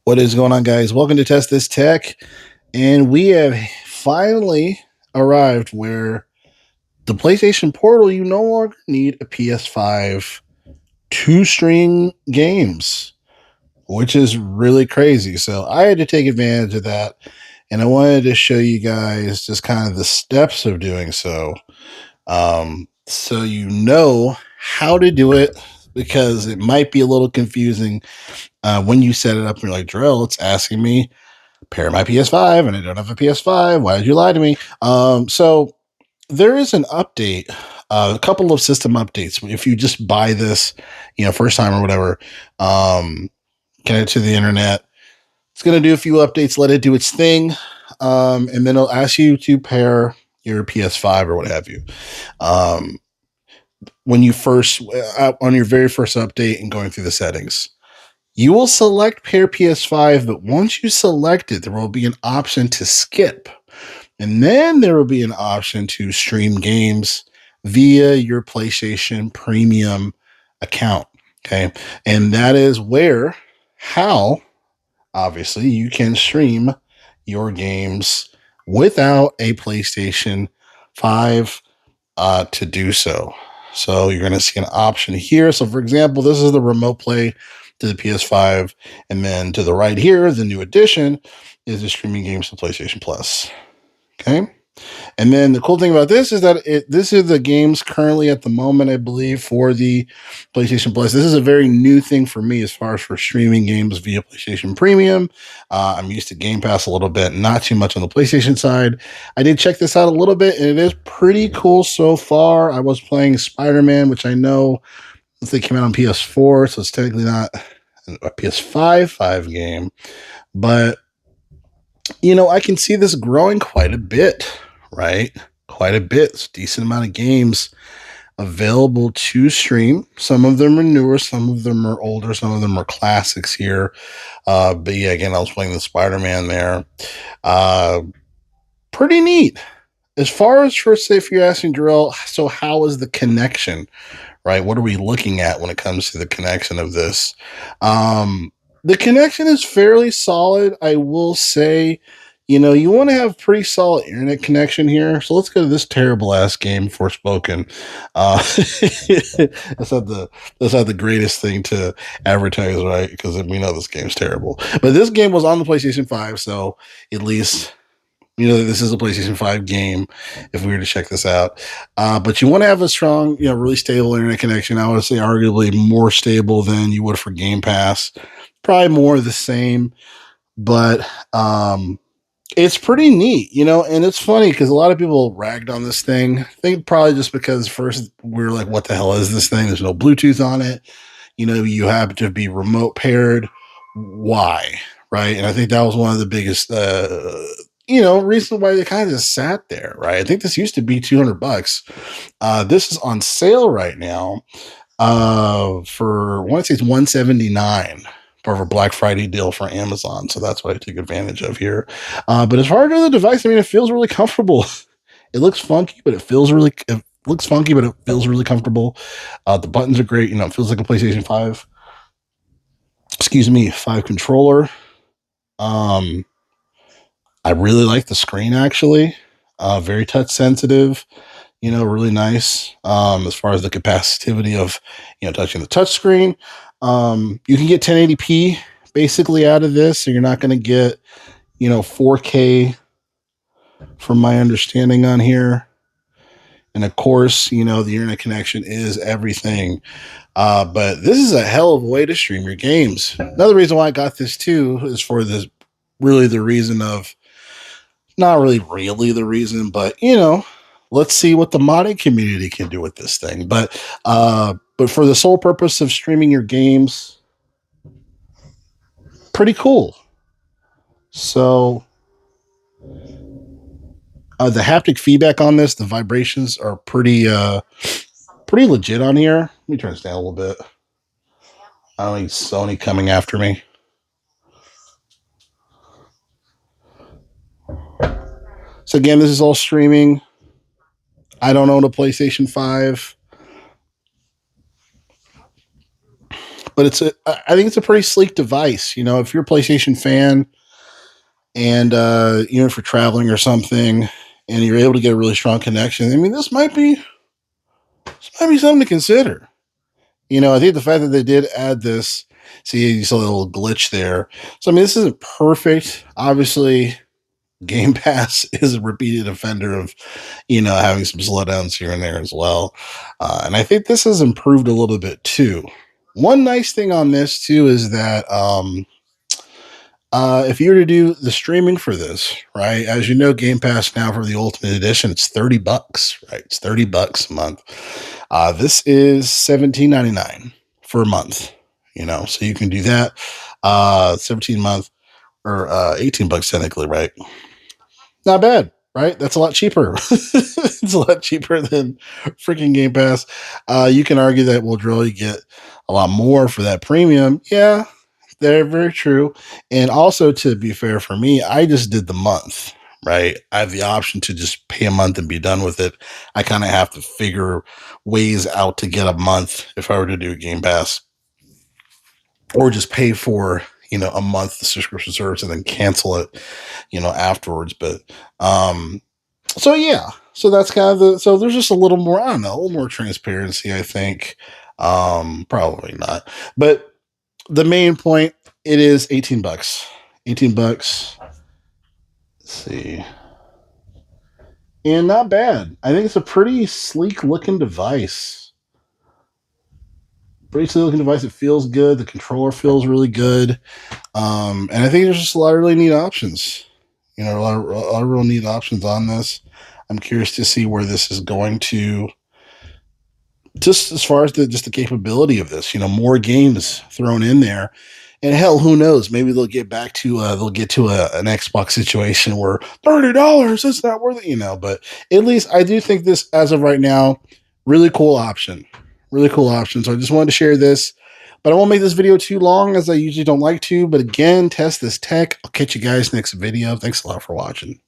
What is going on, guys? Welcome to Test This Tech. And we have finally arrived where the PlayStation Portal, you no longer need a PS5 to stream games, which is really crazy. So I had to take advantage of that. And I wanted to show you guys just kind of the steps of doing so. So you know how to do it, because it might be a little confusing when you set it up and you're like, Drill, it's asking me pair my PS5 and I don't have a PS5. Why did you lie to me? So there is an update, a couple of system updates. If you just buy this, first time or whatever, connect to the internet, it's going to do a few updates, let it do its thing. And then it'll ask you to pair your PS5 or what have you. When you first, on your very first update and going through the settings, you will select pair PS5, but once you select it, there will be an option to skip. And then there will be an option to stream games via your PlayStation Premium account. Okay. And that is how, obviously, you can stream your games without a PlayStation 5 to do so. So you're going to see an option here. So, for example, this is the remote play to the PS5, and then to the right here, the new addition is the streaming games to PlayStation Plus. Okay. And then the cool thing about this is that this is the games currently at the moment, I believe, for the PlayStation Plus. This is a very new thing for me as far as for streaming games via PlayStation Premium. I'm used to Game Pass a little bit, not too much on the PlayStation side. I did check this out a little bit, and it is pretty cool so far. I was playing Spider-Man, which I know they came out on PS4, so it's technically not a PS5 game, but I can see this growing quite a bit, right? Quite a bit. It's a decent amount of games available to stream. Some of them are newer, some of them are older, some of them are classics here. But yeah, again, I was playing the Spider-Man there. Pretty neat. As far as for say, if you're asking Darrell, so how is the connection, right? What are we looking at when it comes to the connection of this? The connection is fairly solid, I will say. You want to have pretty solid internet connection here. So let's go to this terrible ass game, Forspoken. That's not the greatest thing to advertise, right? Because we know this game's terrible. But this game was on the PlayStation 5, so at least this is a PlayStation 5 game if we were to check this out. But you want to have a strong, really stable internet connection. I would say arguably more stable than you would for Game Pass. Probably more of the same, but it's pretty neat, and it's funny because a lot of people ragged on this thing. I think probably just because first we were like, what the hell is this thing? There's no Bluetooth on it. You have to be remote paired. Why? Right. And I think that was one of the biggest, reason why they kind of just sat there. Right. I think this used to be $200. This is on sale right now for, I want to say it's $179 for a Black Friday deal for Amazon. So that's what I took advantage of here. But as far as the device, I mean, it feels really comfortable. It looks funky, but it feels really, it looks funky, but it feels really comfortable. The buttons are great. It feels like a PlayStation 5. Excuse me, 5 controller. I really like the screen actually. Very touch sensitive. Really nice. As far as the capacity of, touching the touch screen. You can get 1080p basically out of this, so you're not going to get, 4K from my understanding on here. And of course, the internet connection is everything. But this is a hell of a way to stream your games. Another reason why I got this too is for this, really the reason of, not really the reason, but let's see what the modding community can do with this thing. But for the sole purpose of streaming your games, pretty cool. So the haptic feedback on this, the vibrations are pretty legit on here. Let me turn this down a little bit. I don't need Sony coming after me. So again, this is all streaming. I don't own a PlayStation 5. But I think it's a pretty sleek device. You know, if you're a PlayStation fan and you know, for traveling or something, and you're able to get a really strong connection, I mean, this might be something to consider. You know, I think the fact that they did add this, see, you saw a little glitch there. So I mean, this isn't perfect. Obviously, Game Pass is a repeated offender of, you know, having some slowdowns here and there as well. And I think this has improved a little bit too. One nice thing on this too is that if you were to do the streaming for this, right? As you know, Game Pass now for the Ultimate Edition, it's $30, right? It's $30 a month. This is $17.99 for a month. You know, so you can do that. 17 month or $18 technically, right? Not bad, right? That's a lot cheaper. It's a lot cheaper than freaking Game Pass. You can argue that will really get a lot more for that premium. Yeah, they're very true. And also, to be fair for me, I just did the month, right? I have the option to just pay a month and be done with it. I kind of have to figure ways out to get a month if I were to do a Game Pass, or just pay for, you know, a month the subscription service and then cancel it, you know, afterwards. But so yeah, so that's kind of so there's just a little more, I don't know, a little more transparency, I think. Probably not, but the main point, it is $18. $18. Let's see. And not bad. I think it's a pretty sleek looking device. Pretty sleek looking device. It feels good. The controller feels really good. And I think there's just a lot of really neat options. You know, a lot of real neat options on this. I'm curious to see where this is going to, just as far as just the capability of this. You know, more games thrown in there, and hell, who knows? Maybe they'll get back to they'll get to an Xbox situation where $30 it's not worth it. You know, but at least I do think this, as of right now, really cool option. Really cool option. So I just wanted to share this. But I won't make this video too long, as I usually don't like to. But again, test this tech. I'll catch you guys next video. Thanks a lot for watching.